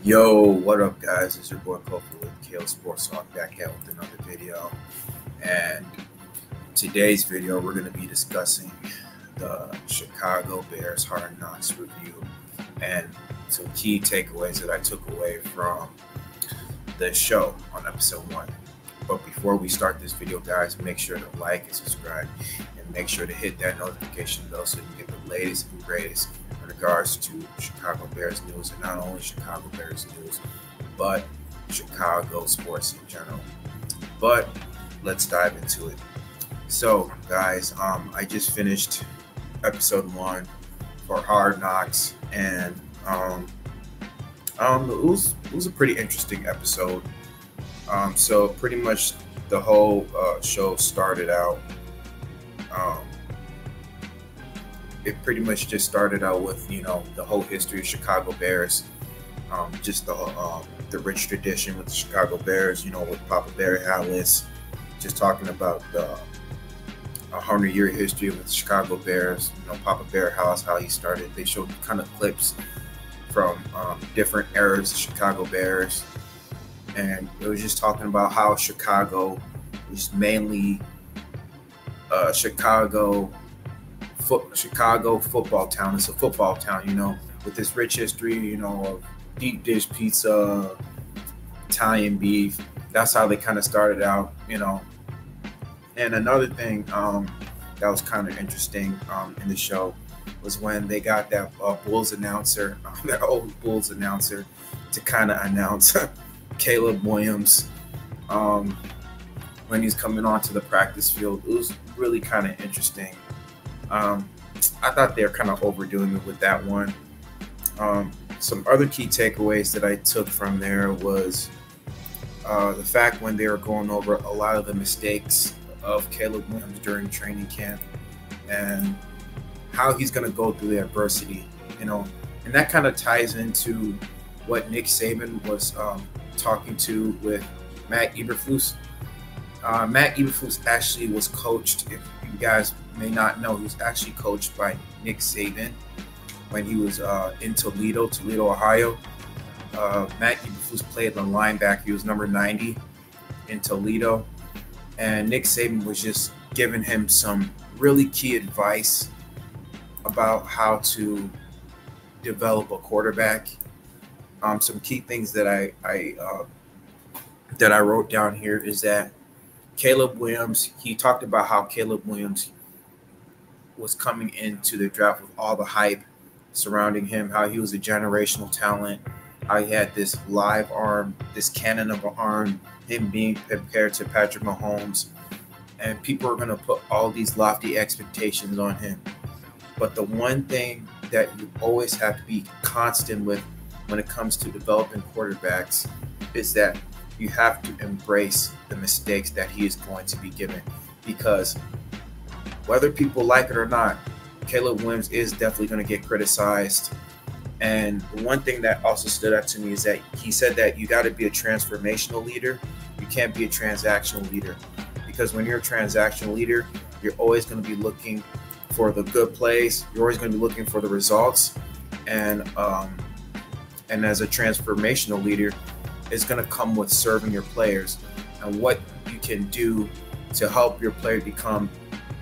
Yo, what up, guys? It's your boy Kofi with Kale Sports Talk back out with another video. And today's video, we're going to be discussing the Chicago Bears Hard Knocks review and some key takeaways that I took away from the show on episode 1. But before we start this video, guys, make sure to like and subscribe and make sure to hit that notification bell so you get the latest and greatest in regards to Chicago Bears news, and not only Chicago Bears news, but Chicago sports in general. But let's dive into it. So, guys, I just finished episode 1 for Hard Knocks, and it was a pretty interesting episode. So pretty much the whole show started out. It pretty much just started out with, the whole history of Chicago Bears, just the rich tradition with the Chicago Bears, with Papa Bear Halas, just talking about the 100-year history with the Chicago Bears, Papa Bear House, how he started. They showed kind of clips from different eras of Chicago Bears, and it was just talking about how Chicago was mainly Chicago football town. It's a football town, with this rich history, of deep dish pizza, Italian beef. That's how they kind of started out, And another thing that was kind of interesting in the show was when they got that Bulls announcer, that old Bulls announcer, to kind of announce Caleb Williams when he's coming onto the practice field. It was really kind of interesting. I thought they were kind of overdoing it with that one. Some other key takeaways that I took from there was the fact when they were going over a lot of the mistakes of Caleb Williams during training camp and how he's going to go through the adversity, and that kind of ties into what Nick Saban was talking to with Matt Eberflus. Matt Eberflus actually was coached, if you guys may not know, he was actually coached by Nick Saban when he was in Toledo, Ohio. Matt Eberflus played the linebacker. He was number 90 in Toledo. And Nick Saban was just giving him some really key advice about how to develop a quarterback. Some key things that I wrote down here is that Caleb Williams, he talked about how Caleb Williams was coming into the draft with all the hype surrounding him, how he was a generational talent, how he had this live arm, this cannon of an arm, him being compared to Patrick Mahomes, and people are going to put all these lofty expectations on him. But the one thing that you always have to be constant with when it comes to developing quarterbacks is that you have to embrace the mistakes that he is going to be given, because whether people like it or not, Caleb Williams is definitely going to get criticized. And the one thing that also stood out to me is that he said that you got to be a transformational leader. You can't be a transactional leader, because when you're a transactional leader, you're always going to be looking for the good plays. You're always going to be looking for the results. And as a transformational leader, it's going to come with serving your players and what you can do to help your player become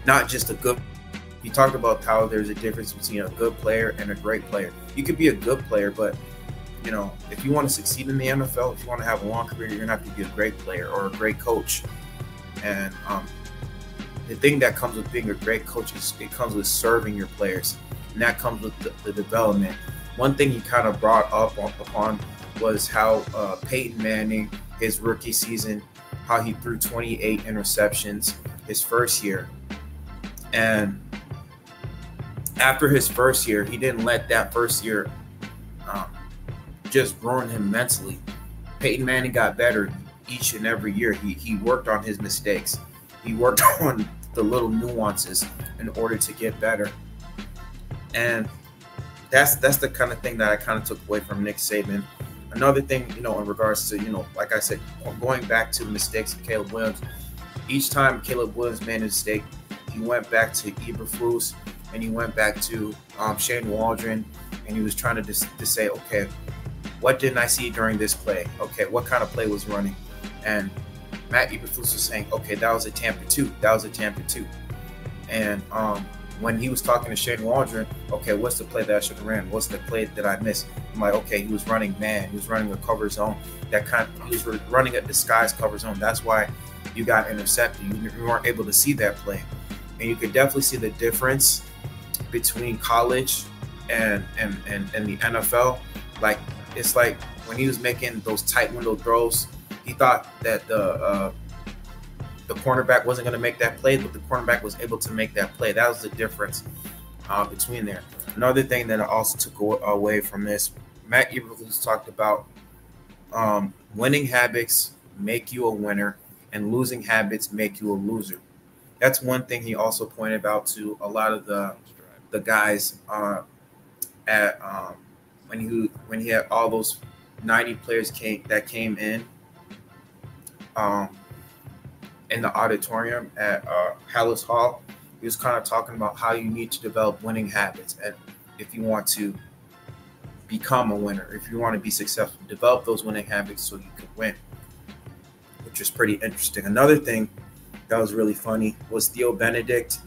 not just a good. He talked about how there's a difference between a good player and a great player. You could be a good player, but if you want to succeed in the NFL, if you want to have a long career, you're going to have to be a great player or a great coach. And the thing that comes with being a great coach is it comes with serving your players, and that comes with the development. One thing he kind of brought up upon was how Peyton Manning, his rookie season, how he threw 28 interceptions his first year. And after his first year, he didn't let that first year just ruin him mentally. Peyton Manning got better each and every year. He worked on his mistakes. He worked on the little nuances in order to get better. And that's the kind of thing that I kind of took away from Nick Saban. Another thing, in regards to, like I said, going back to the mistakes of Caleb Williams, each time Caleb Williams made a mistake, he went back to Eberflus and he went back to Shane Waldron, and he was trying to say, okay, What didn't I see during this play? Okay, what kind of play was running? And Matt Eberflus was saying, okay, that was a Tampa 2. That was a Tampa 2. And when he was talking to Shane Waldron, okay, what's the play that I should have ran? What's the play that I missed? I'm like, okay, he was running man. He was running a cover zone. He was running a disguised cover zone. That's why you got intercepted. You weren't able to see that play. And you could definitely see the difference between college and the NFL. Like, it's like when he was making those tight window throws, he thought that the cornerback wasn't going to make that play, but the cornerback was able to make that play. That was the difference between there. Another thing that I also took away from this, Matt Eberflus talked about winning habits make you a winner and losing habits make you a loser. That's one thing he also pointed out to a lot of the guys at when he had all those 90 players that came in the auditorium at Halas Hall. He was kind of talking about how you need to develop winning habits, and if you want to become a winner, if you want to be successful, develop those winning habits so you can win, which is pretty interesting. Another thing that was really funny was Theo Benedict.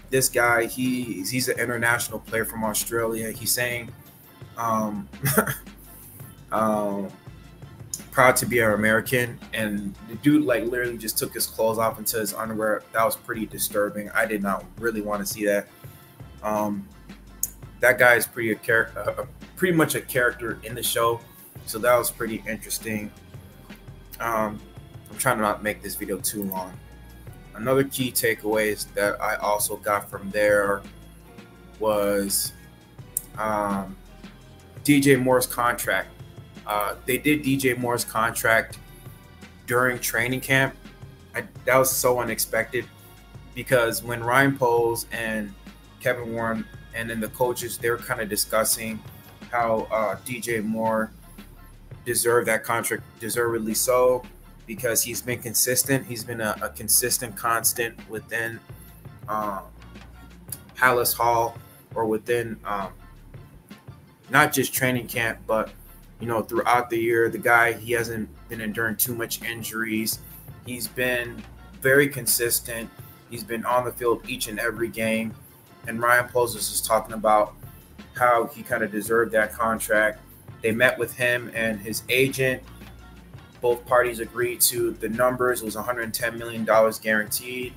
This guy, he's an international player from Australia. He's saying, proud to be an American, and the dude like literally just took his clothes off into his underwear. That was pretty disturbing. I did not really want to see that. That guy is pretty much a character in the show, so that was pretty interesting. I'm trying to not make this video too long. Another key takeaways that I also got from there was DJ Moore's contract. They did DJ Moore's contract during training camp. That was so unexpected, because when Ryan Poles and Kevin Warren and then the coaches, they were kind of discussing how DJ Moore deserved that contract, deservedly so, because he's been consistent. He's been a consistent constant within Halas Hall, or within not just training camp, but throughout the year. The guy, he hasn't been enduring too much injuries. He's been very consistent. He's been on the field each and every game. And Ryan Poles was just talking about how he kind of deserved that contract. They met with him and his agent. Both parties agreed to the numbers. It was $110 million guaranteed.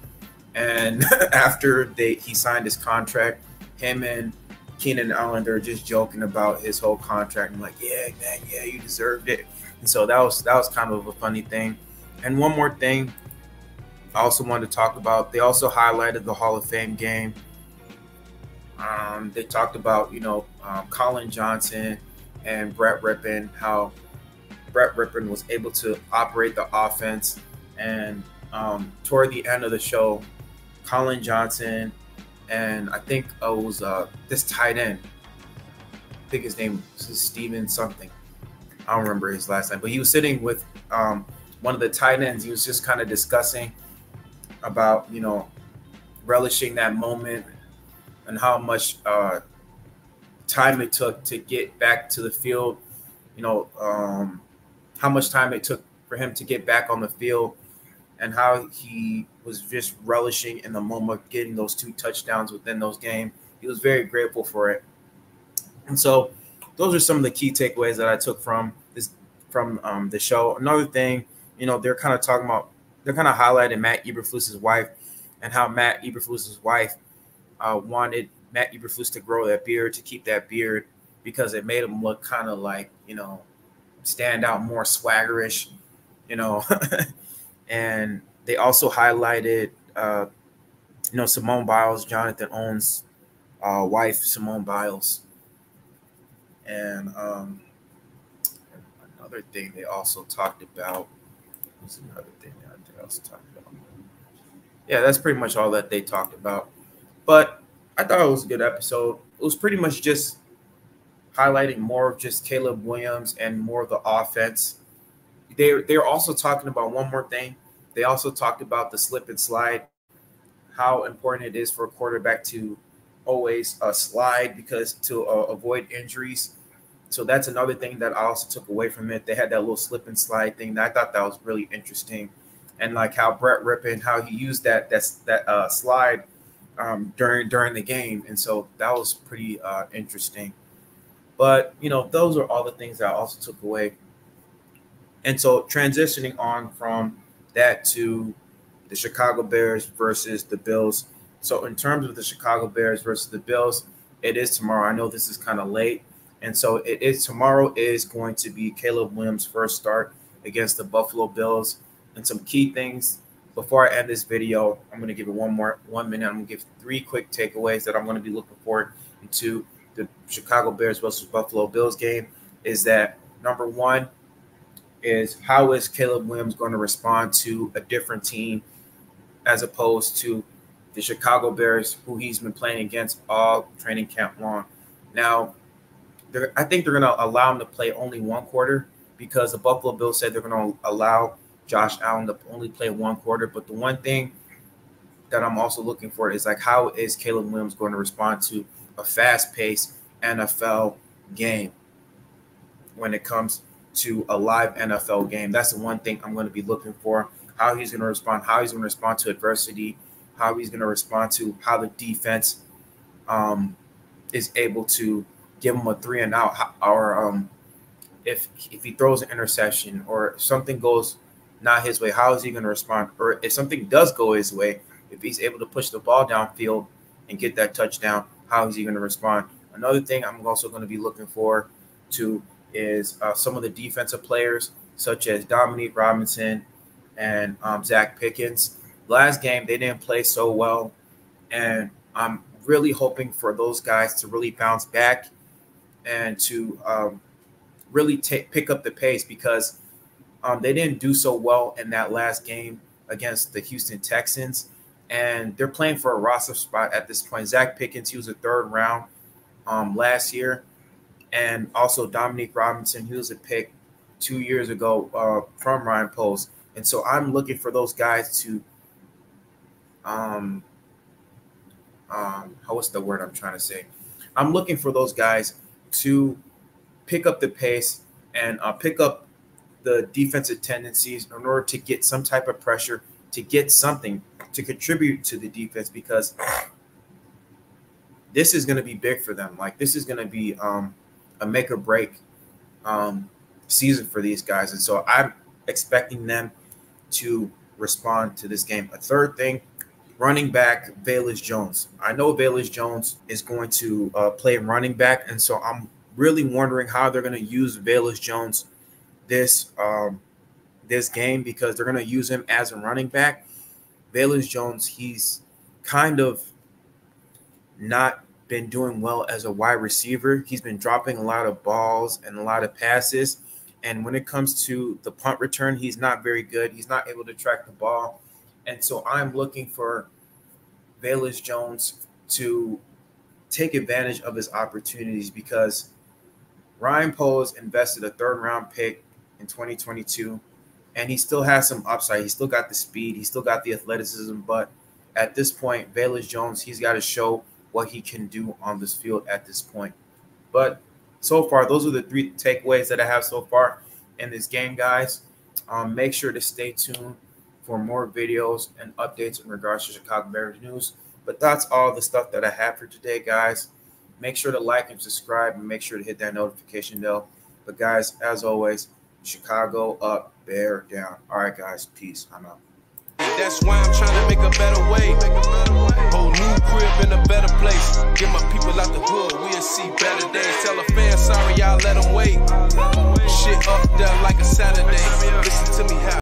And after he signed his contract, him and Keenan Allen, they're just joking about his whole contract. I'm like, yeah, man, yeah, you deserved it. And so that was kind of a funny thing. And one more thing I also wanted to talk about, they also highlighted the Hall of Fame game. They talked about, Colin Johnson and Brett Rippon, how Brett Rippon was able to operate the offense. And toward the end of the show, Colin Johnson and I think it was this tight end, I think his name was Steven something. I don't remember his last name, but he was sitting with one of the tight ends. He was just kind of discussing about, relishing that moment and how much time it took to get back to the field, how much time it took for him to get back on the field, and how he was just relishing in the moment of getting those 2 touchdowns within those games. He was very grateful for it. And so those are some of the key takeaways that I took from the show. Another thing, they're kind of highlighting Matt Eberflus's wife, and how Matt Eberflus's wife wanted Matt Eberflus to grow that beard, to keep that beard, because it made him look kind of like, stand out, more swaggerish, And they also highlighted, Simone Biles, Jonathan Owens' wife, Simone Biles. And another thing they also talked about was another thing that they also talked about. Yeah, that's pretty much all that they talked about. But I thought it was a good episode. It was pretty much just highlighting more of just Caleb Williams and more of the offense. They're also talking about one more thing. They also talked about the slip and slide, how important it is for a quarterback to always slide, because to avoid injuries. So that's another thing that I also took away from it. They had that little slip and slide thing that I thought that was really interesting, and like how Brett Rippon, how he used that slide during the game, and so that was pretty interesting. But those are all the things that I also took away. And so transitioning on from that to the Chicago Bears versus the Bills. So in terms of the Chicago Bears versus the Bills, it is tomorrow. I know this is kind of late. And so tomorrow is going to be Caleb Williams' first start against the Buffalo Bills. And some key things before I end this video, I'm going to give it 1 minute. I'm going to give 3 quick takeaways that I'm going to be looking forward to the Chicago Bears versus Buffalo Bills game. Is that number 1 is how is Caleb Williams going to respond to a different team as opposed to the Chicago Bears, who he's been playing against all training camp long. Now, I think they're going to allow him to play only 1 quarter because the Buffalo Bills said they're going to allow Josh Allen to only play 1 quarter. But the one thing that I'm also looking for is like, how is Caleb Williams going to respond to a fast-paced NFL game when it comes to a live NFL game? That's the one thing I'm going to be looking for, how he's going to respond, how he's going to respond to adversity, how he's going to respond to how the defense is able to give him a 3 and out, or if he throws an interception or if something goes not his way, how is he going to respond? Or if something does go his way, if he's able to push the ball downfield and get that touchdown, how is he going to respond? Another thing I'm also going to be looking for to is some of the defensive players, such as Dominique Robinson and Zach Pickens. Last game, they didn't play so well, and I'm really hoping for those guys to really bounce back and to really pick up the pace, because they didn't do so well in that last game against the Houston Texans, and they're playing for a roster spot at this point. Zach Pickens, he was a 3rd round last year, and also Dominique Robinson, he was a pick 2 years ago from Ryan Poles. And so I'm looking for those guys to what's the word I'm trying to say? I'm looking for those guys to pick up the pace and pick up the defensive tendencies in order to get some type of pressure, to get something to contribute to the defense, because this is going to be big for them. Like, this is going to be a make or break season for these guys. And so I'm expecting them to respond to this game. A third thing, running back Velus Jones. I know Velus Jones is going to play running back, and so I'm really wondering how they're going to use Velus Jones this game, because they're going to use him as a running back. Velus Jones, he's kind of not been doing well as a wide receiver. He's been dropping a lot of balls and a lot of passes. And when it comes to the punt return, he's not very good. He's not able to track the ball. And so I'm looking for Velus Jones to take advantage of his opportunities, because Ryan Poles invested a 3rd round pick in 2022, and he still has some upside. He still got the speed. He still got the athleticism. But at this point, Velus Jones, he's got to show what he can do on this field at this point. But so far, those are the 3 takeaways that I have so far in this game, guys. Make sure to stay tuned for more videos and updates in regards to Chicago Bears news. But that's all the stuff that I have for today, guys. Make sure to like and subscribe, and make sure to hit that notification bell. But, guys, as always, Chicago up, Bear down. All right, guys, peace. I'm out. That's why I'm trying to make a better way. Whole new crib in a better